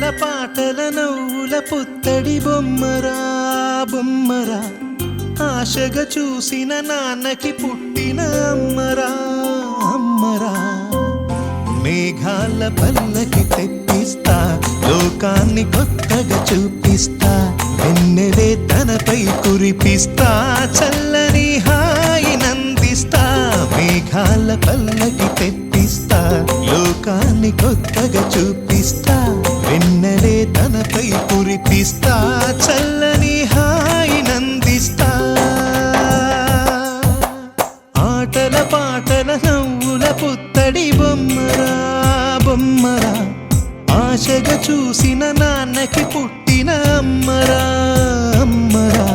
ఆటల పాటల నవ్వుల పుత్తడి బొమ్మరా బొమ్మరా, ఆశగా చూసిన నాన్నకి పుట్టిన అమ్మరా అమ్మరా. మేఘాల పల్లకి తెప్పిస్తా, లోకాన్ని కొత్తగా చూపిస్తా, వెన్నెలే తనపై కురిపిస్తా, చల్లని హాయి నందిస్తా. మేఘాల పల్లకి తెప్పిస్తా, లోకాన్ని కొత్తగా చూపిస్తా, వెన్నెలే తనపై కురిపిస్తా, చల్లని హాయి నందిస్తా. ఆటల పాటల నవ్వుల పుత్తడి బొమ్మరా బొమ్మరా, ఆశగా చూసిన నాన్నకి పుట్టిన అమ్మరా అమ్మరా.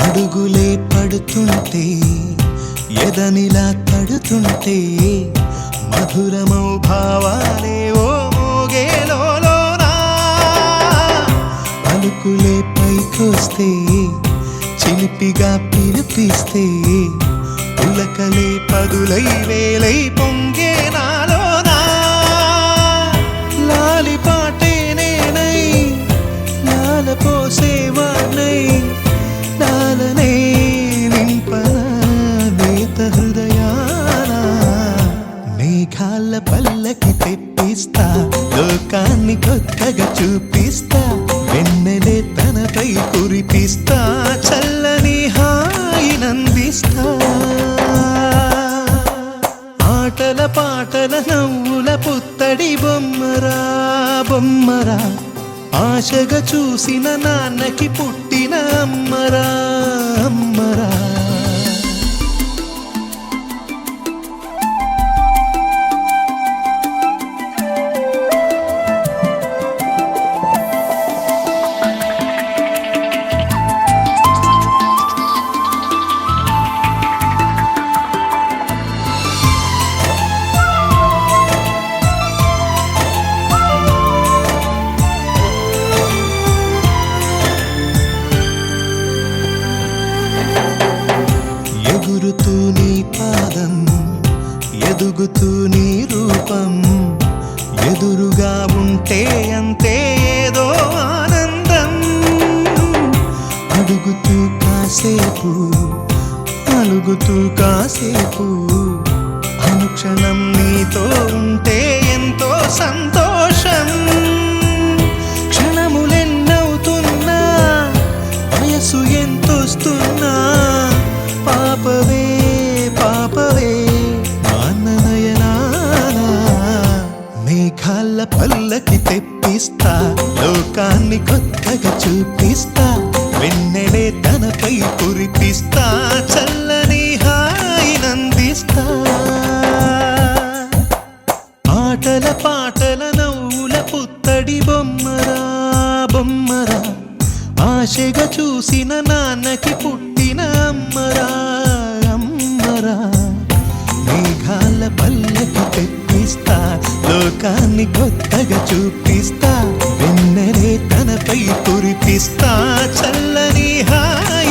అడుగులే పడుతుంటే, ఎదనిలా తడుతుంటే, మధురమౌ భావాలే ఓ మోగేలోనా. పలుకులే పైకొస్తే, చిలిపిగా పిలిపిస్తే, పులకలే పదులై వేలై పొంగే నాలోనా. లాలి పాటే నేనై లాల పోసేవాణ్ణై, లాలనే నింపనా నేత హృదయాన. మేఘాల పల్లకి తెప్పిస్తా, లోకాన్ని కొత్తగా చూపిస్తా, వెన్నెలే తనపై కురిపిస్తా, చల్లని హాయి నందిస్తా. ఆటల పాటల నవ్వుల పుత్తడి బొమ్మరా బొమ్మరా, ఆశగా చూసిన నాన్నకి పుట్టిన అమ్మరా అమ్మరా. ఎగురుతూ నీ పాదం, ఎదుగుతూ నీ రూపం, ఎదురుగా ఉంటే అంతే ఏదో ఆనందం. అడుగుతూ కాసేపు, అలుగుతూ కాసేపు, అనుక్షణం నీతో ఉంటే ఎంతో సంతోషం. క్షణములెన్నవుతున్నా, వయసు ఎంతొస్తున్నా, పాపవే పాపవే మాననయనానా. మేఘాల పల్లకి తెప్పిస్తా, లోకాన్ని కొత్తగా చూపిస్తా, వెన్నెలే తనపై కురిపిస్తా, చల్లని హాయి నందిస్తా. ఆటల పాటల నవ్వుల పుత్తడి బొమ్మరా బొమ్మరా, ఆశగా చూసిన నాన్నకి పుట్టిన అమ్మరా అమ్మరా. మేఘాల పల్లకి తెప్పిస్తా, లోకాన్ని కొత్తగా చూపిస్తా, వెన్నెలే తనపై కురిపిస్తా, చల్లని హాయి